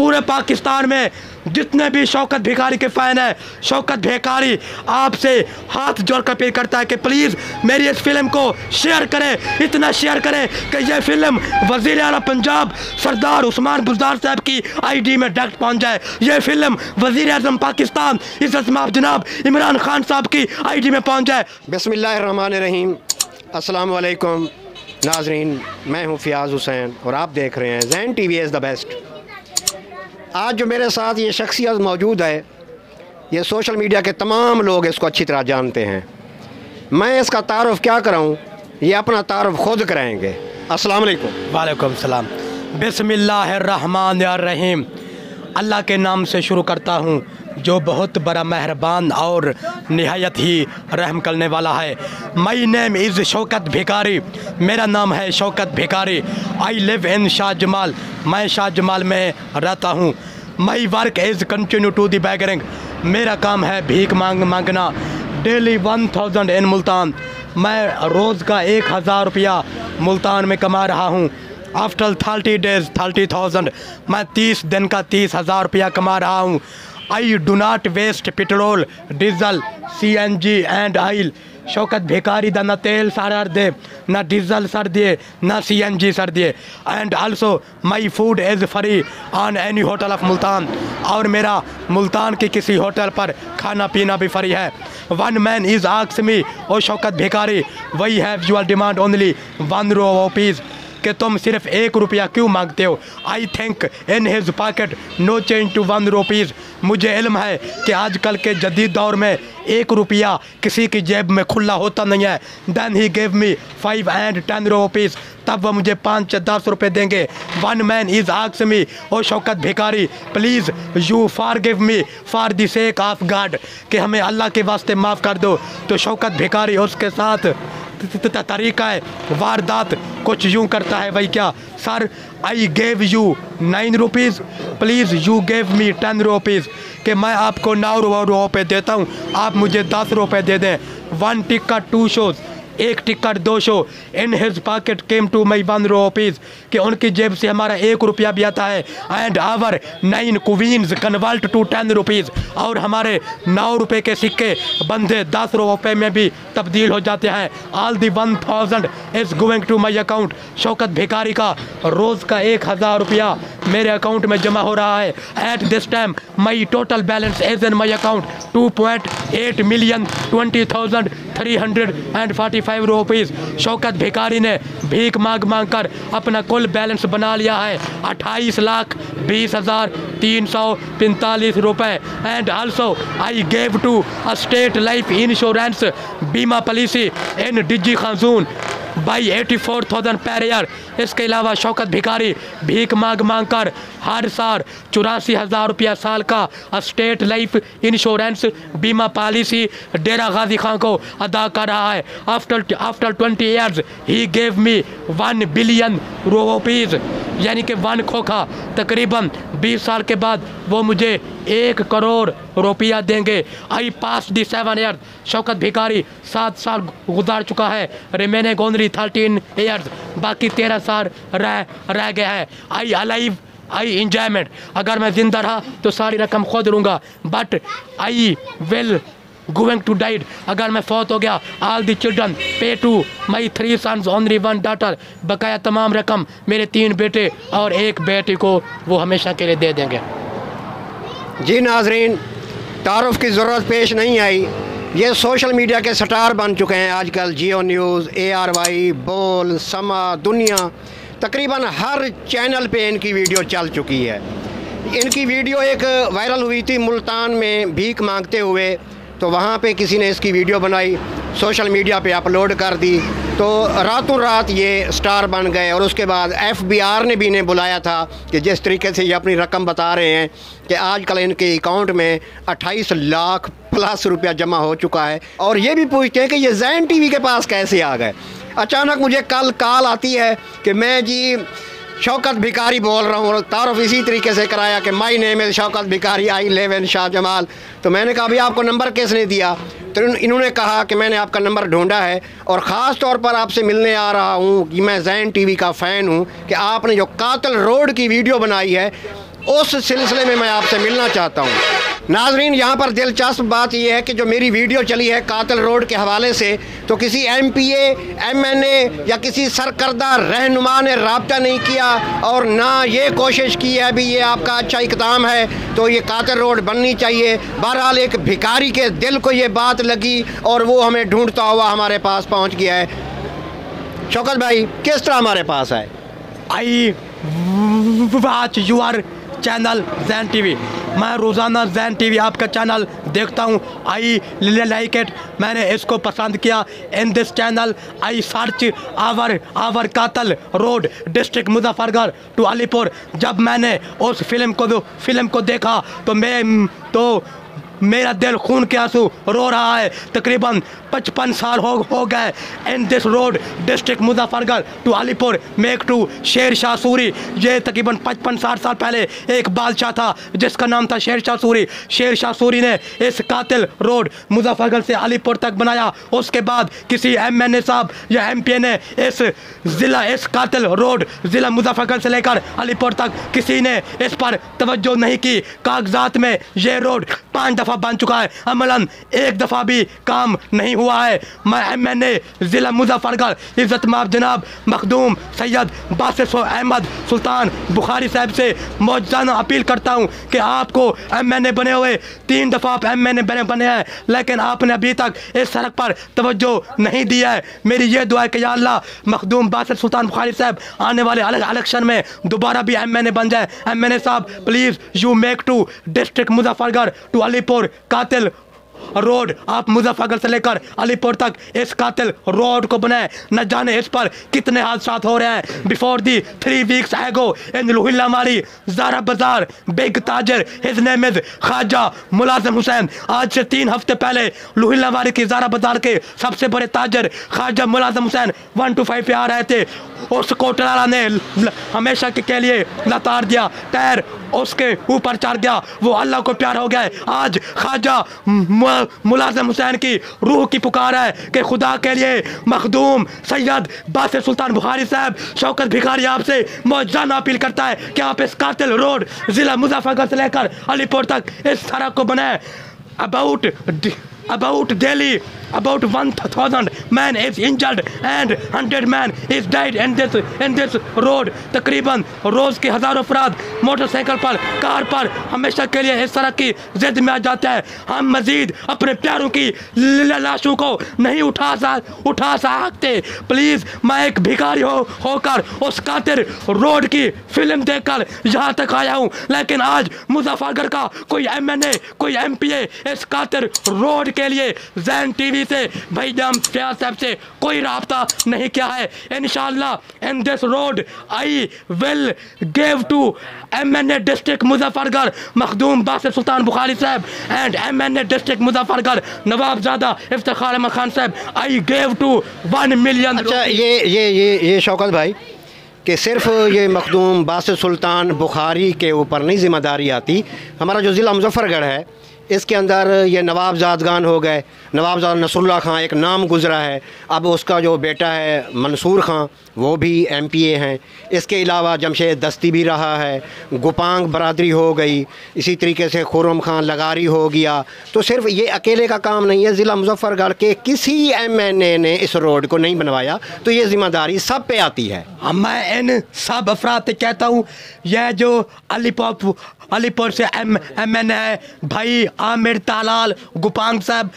पूरे पाकिस्तान में जितने भी शौकत भिखारी के फ़ैन हैं, शौकत भिखारी आपसे हाथ जोड़ कर अपील करता है कि प्लीज़ मेरी इस फिल्म को शेयर करें, इतना शेयर करें कि यह फिल्म वज़ीर आला पंजाब सरदार उस्मान बुज़दार साहब की आईडी में डायरेक्ट पहुंच जाए। यह फिल्म वज़ीर आज़म पाकिस्तान इज़्ज़त माफ़ जनाब इमरान खान साहब की आईडी में पहुंच जाए। बिस्मिल्लाहिर्रहमानिर्रहीम। अस्सलाम वालेकुम नाज़रीन, मैं हूं फ़ियाज़ हुसैन और आप देख रहे हैं ज़ैन टीवी इज़ द बेस्ट। आज जो मेरे साथ ये शख्सियत मौजूद है, ये सोशल मीडिया के तमाम लोग इसको अच्छी तरह जानते हैं। मैं इसका तारुफ़ क्या कराऊं, ये अपना तारुफ़ खुद कराएंगे। अस्सलाम वालेकुम। वालेकुम सलाम। बिस्मिल्लाहिर्रहमानिर्रहीम। अल्लाह के नाम से शुरू करता हूँ जो बहुत बड़ा मेहरबान और निहायत ही रहम करने वाला है। माई नेम इज़ शौकत भिखारी, मेरा नाम है Shaukat Bhikhari. I live in Shah Jamal, मैं शाह जमाल में रहता हूँ। My work is continue to the beggaring, मेरा काम है भीख मांगना। डेली 1000 इन मुल्तान, मैं रोज़ का 1000 रुपया मुल्तान में कमा रहा हूँ। आफ्टर 30 डेज़ 30,000, मैं 30 दिन का 30,000 रुपया कमा रहा हूँ। I do not waste petrol, diesel, CNG and oil. Shaukat भिखारी दा ना तेल सारा दे, ना डीजल सर दिए, ना CNG सर दिए। And also my food is free on any hotel of Multan, और मेरा मुल्तान के किसी होटल पर खाना पीना भी फ्री है। One man is asks me, oh Shaukat Bhikhari we have your demand only 1 rupees, कि तुम सिर्फ 1 रुपया क्यों मांगते हो। I think in his pocket no change to 1 rupees, मुझे इल्म है कि आजकल के जदीद दौर में 1 रुपया किसी की जेब में खुला होता नहीं है। Then he gave me 5 and 10 rupees, तब वह मुझे 5 या 10 रुपये देंगे। One man is asks me, oh Shaukat Bhikhari please you forgive me for the sake of God, कि हमें अल्लाह के वास्ते माफ़ कर दो। तो शौकत भिखारी उसके साथ तरीका है वारदात कुछ यूँ करता है, भाई क्या sir I gave you 9 rupees, please you gave me 10 rupees, कि मैं आपको 9 रुपये देता हूँ, आप मुझे 10 रुपये दे दें। 1 ticket 2 shows, 1 ticket 2 show. In his pocket came to my 1 rupees, कि उनकी जेब से हमारा 1 रुपया भी आता है। And our 9 coins convert to 10 rupees, और हमारे 9 रुपये के सिक्के बंधे 10 रुपये में भी तब्दील हो जाते हैं। All the 1000 is going to my account, Shaukat भिखारी का रोज़ का 1000 रुपया मेरे अकाउंट में जमा हो रहा है। At this time my total balance is in my account 2.8,20,345 rupees. Shaukat भिखारी ने भीख मांग कर अपना कुल बैलेंस बना लिया है 28,20,345 रुपये। And also I gave to a State Life Insurance बीमा पॉलिसी इन डिजी खाजून बाई 84,000 पर ईयर। इसके अलावा शौकत भिखारी भीख मांग कर हर साल 84,000 रुपया साल का स्टेट लाइफ इंश्योरेंस बीमा पॉलिसी डेरा गाजी खान को अदा कर रहा है। After 20 years he gave me 1 billion rupees, यानी कि 1 खोखा तकरीबन 20 साल के बाद वो मुझे 1 करोड़ रुपया देंगे। आई पास दी 7 ईयर्स, शौकत भिखारी 7 साल गुजार चुका है। रिमेनिंग ओनली 13 ईयर्स, बाकी 13 साल रह गया है। आई अलाइव आई इंजॉयमेंट, अगर मैं जिंदा रहा तो सारी रकम खुद लूँगा, but I will going to died, अगर मैं फौत हो गया all the children pay to my 3 sons only 1 daughter, बकाया तमाम रकम मेरे 3 बेटे और 1 बेटी को वो हमेशा के लिए दे देंगे। जी नाजरीन, तारुफ़ की ज़रूरत पेश नहीं आई, ये सोशल मीडिया के स्टार बन चुके हैं आजकल। जियो न्यूज़, ARY, बोल, समा, दुनिया, तकरीबन हर चैनल पे इनकी वीडियो चल चुकी है। इनकी वीडियो एक वायरल हुई थी मुल्तान में भीख मांगते हुए, तो वहाँ पे किसी ने इसकी वीडियो बनाई, सोशल मीडिया पे अपलोड कर दी, तो रातों रात ये स्टार बन गए। और उसके बाद FBR ने भी इन्हें बुलाया था कि जिस तरीके से ये अपनी रकम बता रहे हैं कि आजकल इनके अकाउंट में 28 लाख प्लस रुपया जमा हो चुका है, और ये भी पूछते हैं कि ये ज़ैन टीवी के पास कैसे आ गए। अचानक मुझे कल कॉल आती है कि मैं जी शौकत भिखारी बोल रहा हूँ, तारुफ इसी तरीके से कराया कि my name is Shaukat Bhikhari, I live in Shah Jamal. तो मैंने कहा भाई आपको नंबर किसने दिया? तो इन्होंने कहा कि मैंने आपका नंबर ढूंढा है और ख़ास तौर पर आपसे मिलने आ रहा हूँ कि मैं ज़ैन टीवी का फ़ैन हूँ कि आपने जो कातिल रोड की वीडियो बनाई है उस सिलसिले में मैं आपसे मिलना चाहता हूँ। नाजरीन, यहाँ पर दिलचस्प बात यह है कि जो मेरी वीडियो चली है कातिल रोड के हवाले से, तो किसी MPA, MNA या किसी सरकर्दा रहनुमा ने रब्ता नहीं किया और ना ये कोशिश की है अभी ये आपका अच्छा इक़दाम है तो ये कातिल रोड बननी चाहिए। बहरहाल एक भिखारी के दिल को ये बात लगी और वो हमें ढूंढता हुआ हमारे पास पहुँच गया है। शौकत भाई, किस तरह हमारे पास है? I watch your channel Jain TV. मैं रोज़ाना जैन टीवी आपका चैनल देखता हूँ। आई लाइक इट, मैंने इसको पसंद किया। In this channel I search our कातिल road district Muzaffargarh to Alipur. जब मैंने उस फिल्म को देखा तो मेरा दिल खून के आंसू रो रहा है। तकरीबन 55 साल हो गए in this road district Muzaffargarh to Alipur make to Sher Shah Suri. ये तकरीबन 55-60 साल पहले एक बादशाह था जिसका नाम था शेर शाह सूरी। शेर शाह सूरी ने इस कातिल रोड मुजफ्फरगढ़ से अलीपुर तक बनाया। उसके बाद किसी MNA साहब या MPA ने इस कातिल रोड ज़िला मुजफ्फरगढ़ से लेकर अलीपुर तक किसी ने इस पर तवज्जो नहीं की। कागजात में ये रोड 5 दफ़ा बन चुका है, अमलन एक दफ़ा भी काम नहीं हुआ है। मैं MNA ज़िला मुजफ्फरगढ़ इज़्ज़तमाब जनाब मखदूम सैयद बासिर अहमद सुल्तान बुखारी साहब से मौजूदा अपील करता हूँ कि आपको MNA बने हुए 3 दफ़ा आप MNA बने हैं, लेकिन आपने अभी तक इस सड़क पर तवज्जो नहीं दिया है। मेरी ये दुआ है कि या अल्लाह मखदूम बासिर सुल्तान बुखारी साहब आने वाले इलेक्शन में दोबारा भी MNA बन जाए। MNA साहब please you make to district Muzaffargarh to Alipur कातिल रोड। आप मुजफ्फरगढ़ से लेकर अलीपुर तक इस कातिल रोड को बनाए। न जाने इस पर कितने हादसा हो रहे हैं। Before the 3 weeks ago in लुहिल्लामारी ज़ारा बाजार बिग ताजर his name is Khawaja Mulazim Hussain. आज से 3 हफ्ते पहले लुहिल्लामारी की ज़ारा बाजार के सबसे बड़े ताजर ख्वाजा मुलाजिम हुसैन 125 पे आ रहे थे। उसको टराला ने हमेशा के लिए लताड़ दिया, टायर उसके ऊपर चढ़ गया। वो अल्लाह को प्यार हो गया है। आज ख्वाजा मुलाजिम हुसैन की रूह की पुकार है कि खुदा के लिए मखदूम सैयद बासिर सुल्तान बुखारी साहब शौकत भिखारी आपसे मौजूदा अपील करता है कि आप इस कातिल रोड ज़िला मुजफ्फरगढ़ से लेकर अलीपुर तक इस सड़क को बनाए। About Delhi, about 1,000 man is injured and 100 man is died in this road। तकरीबन रोज़ के हज़ारों अफराद मोटरसाइकिल पर, कार पर हमेशा के लिए इस सड़क की ज़िद में आ जाते हैं। हम मज़ीद अपने प्यारों की लाशों को नहीं उठा सकते। प्लीज़, मैं एक भिखारी होकर उस कातिल रोड की फिल्म देखकर यहाँ तक आया हूँ, लेकिन आज मुजफ्फरगढ़ का कोई MNA, कोई MPA इस कातिल रोड के लिए जैन टीवी से भाईजान फयाज साहब से कोई राब्ता नहीं किया है। इंशाअल्लाह in this road I will give to MNA district Muzaffargarh Makhdoom Basir Sultan Bukhari Sahab and MNA district Muzaffargarh Nawabzada Iftikhar Ahmad Khan Sahab I give to 1 million. अच्छा, ये शौकत भाई कि सिर्फ ये मखदूम बासिर सुल्तान बुखारी के ऊपर नहीं ज़िम्मेदारी आती। हमारा जो ज़िला मुजफ्फरगढ़ है इसके अंदर ये नवाबजादगान हो गए। नवाबजाद नसरुल्लाह खां एक नाम गुज़रा है, अब उसका जो बेटा है मंसूर खां वो भी MPA हैं। इसके अलावा जमशेद दस्ती भी रहा है, गुपांग बरादरी हो गई, इसी तरीके से खुर्रम खान लगारी हो गया। तो सिर्फ ये अकेले का काम नहीं है, ज़िला मुजफ्फरगढ़ के किसी MNA ने इस रोड को नहीं बनवाया, तो ये ज़िम्मेदारी सब पे आती है। मैं इन सब अफराद से कहता हूँ, यह जो अलीपुर से MNA है भाई आमिर तालाल गुपांग साहब,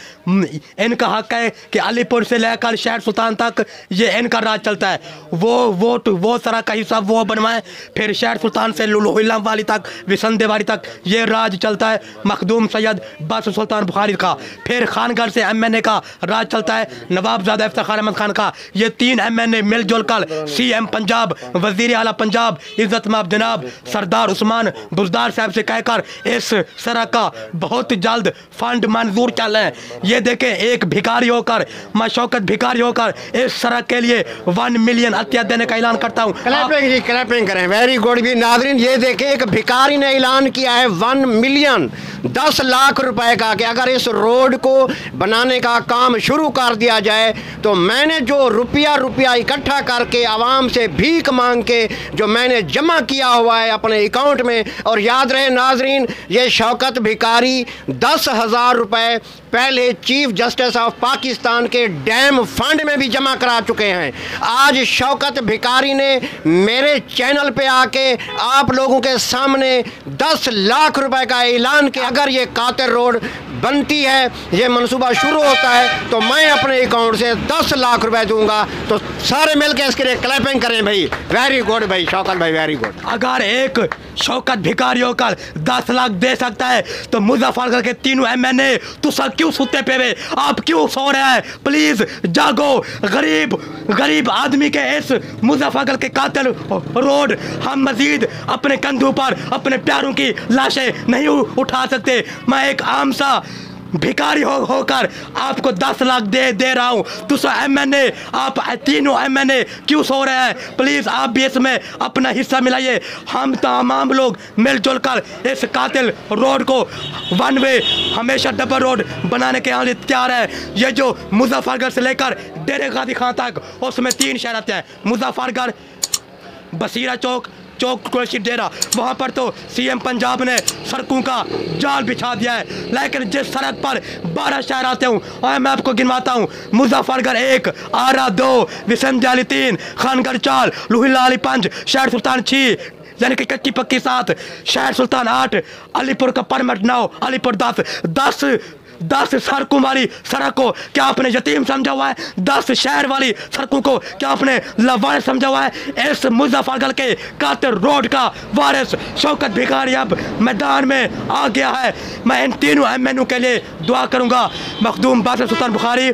इनका हक है कि अलीपुर से लेकर शहर सुल्तान तक ये इनका राज चलता है। वो तरह का हिस्सा वो बनवाएं, फिर शहर सुल्तान से लोहिल्ला वाली तक, विसंदेवारी तक ये राज चलता है मखदूम सैयद बासिर सुल्तान बुखारी का। फिर खानगढ़ से MNA का राज चलता है नवाबजादा इफ्तिखार अहमद खान का। ये 3 MNA मिलजुल कर CM पंजाब, वज़ीर आला पंजाब इज़्ज़तमाब जनाब सरदार उस्मान बुज़दार साहब से कहकर इस सड़क का बहुत जल्द फंड मंजूर कर लें। ये देखें, एक भिखारी होकर, मैं शौकत भिखारी होकर इस सड़क के लिए 1 मिलियन अतिया देने का ऐलान करता हूँ। क्लैपिंग जी, क्लैपिंग करें, वेरी गुड। भी नाज़रीन ये देखें, एक भिखारी ने ऐलान किया है 1 मिलियन 10 लाख रुपए का कि अगर इस रोड को बनाने का काम शुरू कर दिया जाए तो मैंने जो रुपया इकट्ठा करके आवाम से भीख मांग के जो मैंने जमा किया हुआ है अपने अकाउंट में, और याद रहे नाजरीन, ये शौकत भिखारी 10,000 रुपये पहले चीफ जस्टिस ऑफ पाकिस्तान के डैम फंड में भी जमा करा चुके हैं। आज शौकत भिखारी ने मेरे चैनल पे आके आप लोगों के सामने 10 लाख रुपए का ऐलान किया। अगर ये कातर रोड बनती है, ये मंसूबा शुरू होता है, तो मैं अपने अकाउंट से 10 लाख रुपए दूंगा। तो सारे मिलकर इसके लिए क्लैपिंग करें भाई। वेरी गुड भाई शौकत भाई, वेरी गुड। अगर एक शौकत भिखारी होकर 10 लाख दे सकता है तो मुजफ्फरगढ़ के तीनों MNA तो सब क्यों सुते पे हुए, आप क्यों सो रहे हैं? प्लीज जागो। गरीब आदमी के इस मुजफ्फरगढ़ के कातिल रोड हम मजीद अपने कंधों पर अपने प्यारों की लाशें नहीं उठा सकते। मैं एक आम सा भिखारी होकर आपको 10 लाख दे रहा हूँ। दूसरा MNA, आप तीनों MNA क्यों सो रहे हैं? प्लीज़ आप भी इसमें अपना हिस्सा मिलाइए। हम तमाम लोग मिलजुल कर इस कातिल रोड को 1 वे हमेशा डबल रोड बनाने के लिए तैयार है। ये जो मुजफ्फरगढ़ से लेकर डेरे गाजी खां तक, उसमें 3 शहर आते हैं, मुजफ्फरगढ़, बसीरा चौक कुरैशी डेरा। वहाँ पर तो CM पंजाब ने सड़कों का जाल बिछा दिया है, लेकिन जिस सड़क पर 12 शहर आते हूँ और मैं आपको गिनवाता हूँ, मुजफ्फरगढ़ 1, आरा 2, विसंजाली 3, खानगढ़ 4, लुहिलाली 5, शहर सुल्तान 6, यानी कि कच्ची पक्की 7, शहर सुल्तान 8, अलीपुर का परमिट 9, अलीपुर 10 सड़कों वाली सड़क को क्या आपने यतीम समझा हुआ है? 10 शहर वाली सड़कों को क्या आपने लवार समझा हुआ है? इस मुजफ्फरगढ़ के कातिल रोड का वारिस शौकत भिखारी अब मैदान में आ गया है। मैं इन तीनों MNA के लिए दुआ करूंगा। मखदूम बासित सुल्तान बुखारी,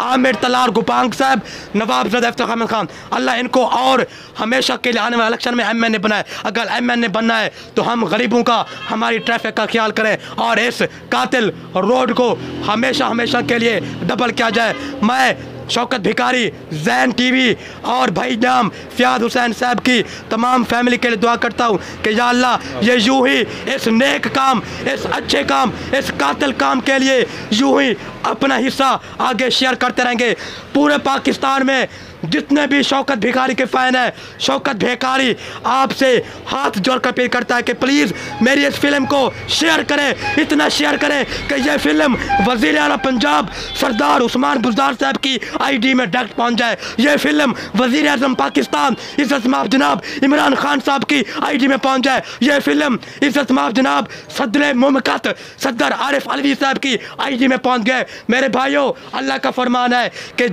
आमिर तलार गुपांग साहब, नवाब ज़द इफ्तिखार अहमद खान, अल्लाह इनको और हमेशा के लिए आने वाले इलेक्शन में MNA बनाए। अगर MNA बनना है तो हम गरीबों का, हमारी ट्रैफिक का ख्याल करें और इस कातिल रोड को हमेशा के लिए डबल किया जाए। मैं शौकत भिखारी, ज़ैन TV और भाई नाम फ़ियाद हुसैन साहब की तमाम फैमिली के लिए दुआ करता हूँ कि या अल्लाह ये यूँ ही इस नेक काम, इस अच्छे काम, इस कातिल काम के लिए यूँ ही अपना हिस्सा आगे शेयर करते रहेंगे। पूरे पाकिस्तान में जितने भी शौकत भिखारी के फ़ैन हैं, शौकत भिखारी आपसे हाथ जोड़कर अपील करता है कि प्लीज़ मेरी इस फिल्म को शेयर करें, इतना शेयर करें कि यह फिल्म वज़ीर आला पंजाब सरदार उस्मान बुज़दार साहब की ID में डायरेक्ट पहुंच जाए। यह फिल्म वज़ीर आज़म पाकिस्तान इज़्ज़त माफ़ जनाब इमरान खान साहब की ID में पहुंच जाए। यह फिल्म इज़्ज़त माफ़ जनाब सदर मुमकत सदर आरिफ अलवी साहब की ID में पहुंच गए। मेरे भाइयों, अल्लाह का फरमान है कि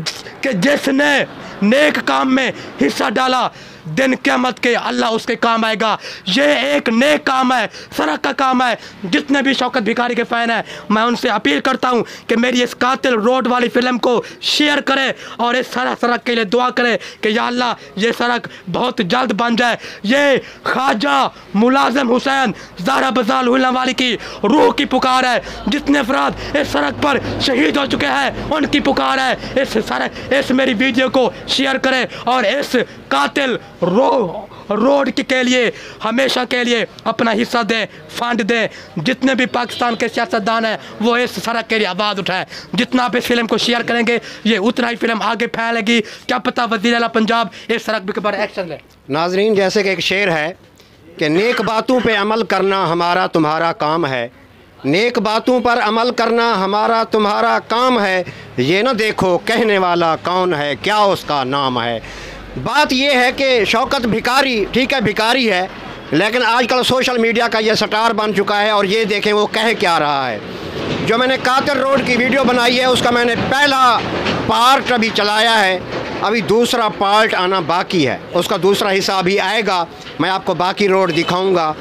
जिसने नेक काम में हिस्सा डाला, दिन क़यामत के अल्लाह उसके काम आएगा। ये एक नेक काम है, सड़क का काम है। जितने भी शौकत भिखारी के फ़ैन हैं, मैं उनसे अपील करता हूँ कि मेरी इस कातिल रोड वाली फ़िल्म को शेयर करें और इस सड़क के लिए दुआ करें कि या अल्लाह ये सड़क बहुत जल्द बन जाए। ये ख्वाजा मुलाज़िम हुसैन ज़हरा बज़ार लुहिलावाली की रूह की पुकार है। जितने अफराद इस सड़क पर शहीद हो चुके हैं उनकी पुकार है। इस मेरी वीडियो को शेयर करें और इस कातिल रोड के लिए हमेशा के लिए अपना हिस्सा दें, फंड दें। जितने भी पाकिस्तान के सियासतदान हैं वो इस सड़क के लिए आवाज़ उठाएं। जितना आप इस फिल्म को शेयर करेंगे ये उतना ही फिल्म आगे फैलेगी। क्या पता वज़ीर आला पंजाब इस सड़क के ऊपर एक्शन ले। नाजरीन, जैसे कि एक शेर है कि नेक बातों पे अमल करना हमारा तुम्हारा काम है, नेक बातों पर अमल करना हमारा तुम्हारा काम है, ये ना देखो कहने वाला कौन है, क्या उसका नाम है। बात यह है कि शौकत भिखारी, ठीक है भिखारी है, लेकिन आजकल सोशल मीडिया का ये स्टार बन चुका है। और ये देखें वो कह क्या रहा है। जो मैंने कातिल रोड की वीडियो बनाई है उसका मैंने पहला पार्ट अभी चलाया है, अभी दूसरा पार्ट आना बाकी है। उसका दूसरा हिस्सा अभी आएगा, मैं आपको बाकी रोड दिखाऊंगा।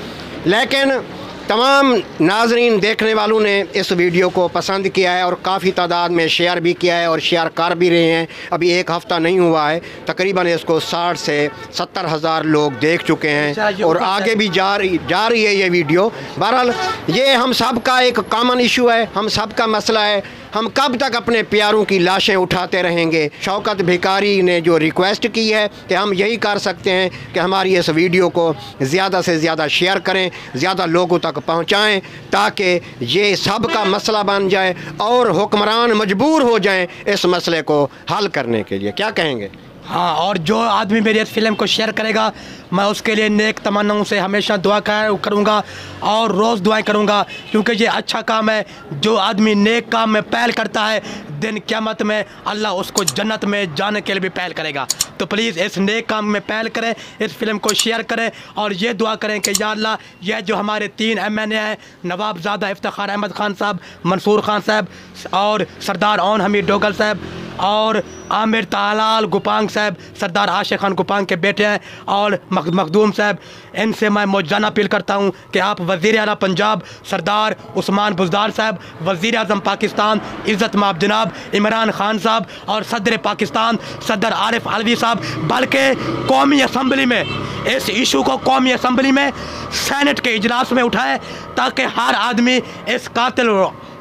लेकिन तमाम नाजरीन देखने वालों ने इस वीडियो को पसंद किया है और काफ़ी तादाद में शेयर भी किया है और शेयर कर भी रहे हैं। अभी एक हफ़्ता नहीं हुआ है, तकरीबन इसको 60 से 70 हज़ार लोग देख चुके हैं और आगे भी जा रही है ये वीडियो। बहरहाल ये हम सब का एक कॉमन इशू है, हम सब का मसला है। हम कब तक अपने प्यारों की लाशें उठाते रहेंगे? शौकत भिखारी ने जो रिक्वेस्ट की है कि हम यही कर सकते हैं कि हमारी इस वीडियो को ज़्यादा से ज़्यादा शेयर करें, ज़्यादा लोगों तक पहुंचाएं, ताकि ये सब का मसला बन जाए और हुक्मरान मजबूर हो जाएं इस मसले को हल करने के लिए। क्या कहेंगे? हाँ, और जो आदमी मेरी इस फिल्म को शेयर करेगा मैं उसके लिए नेक तमन्नाओं से हमेशा दुआ करूँगा और रोज़ दुआएं करूँगा, क्योंकि ये अच्छा काम है। जो आदमी नेक काम में पहल करता है, दिन क़यामत में अल्लाह उसको जन्नत में जाने के लिए भी पहल करेगा। तो प्लीज़ इस नेक काम में पहल करें, इस फिल्म को शेयर करें और ये दुआ करें कि या अल्लाह यह जो हमारे 3 MNA हैं, नवाबज़ादा इफ्तिखार अहमद खान साहब, मंसूर खान साहब और सरदार ओन हमीद डोगल साहब और आमिर तालाल गुपांग साहब, सरदार आशिक खान गुपांग के बेटे हैं, और मखदूम साहब, इनसे मैं मौजाना अपील करता हूँ कि आप वज़ीर आला पंजाब सरदार उस्मान बुज़दार साहब, वज़ीर आज़म पाकिस्तान इज़्ज़त माब जनाब इमरान खान साहब और सदर पाकिस्तान सदर आरिफ अलवी साहब, बल्कि कौमी असम्बली में इस इशू को कौमी असम्बली में सेनेट के इजलास में उठाए, ताकि हर आदमी इस कातिल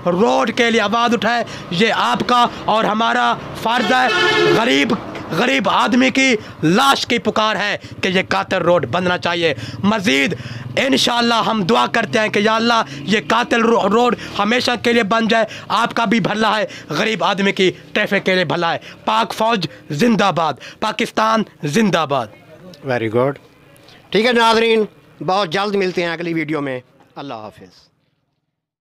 रोड के लिए आवाज़ उठाए। ये आपका और हमारा फ़र्ज़ है। गरीब आदमी की लाश की पुकार है कि ये कातिल रोड बनना चाहिए। मज़ीद इंशाअल्लाह हम दुआ करते हैं कि या अल्लाह ये कातिल रोड हमेशा के लिए बन जाए। आपका भी भला है, गरीब आदमी की ट्रैफिक के लिए भला है। पाक फ़ौज जिंदाबाद, पाकिस्तान जिंदाबाद। Very good. ठीक है नाज़रीन, बहुत जल्द मिलते हैं अगली वीडियो में। अल्लाह हाफिज़।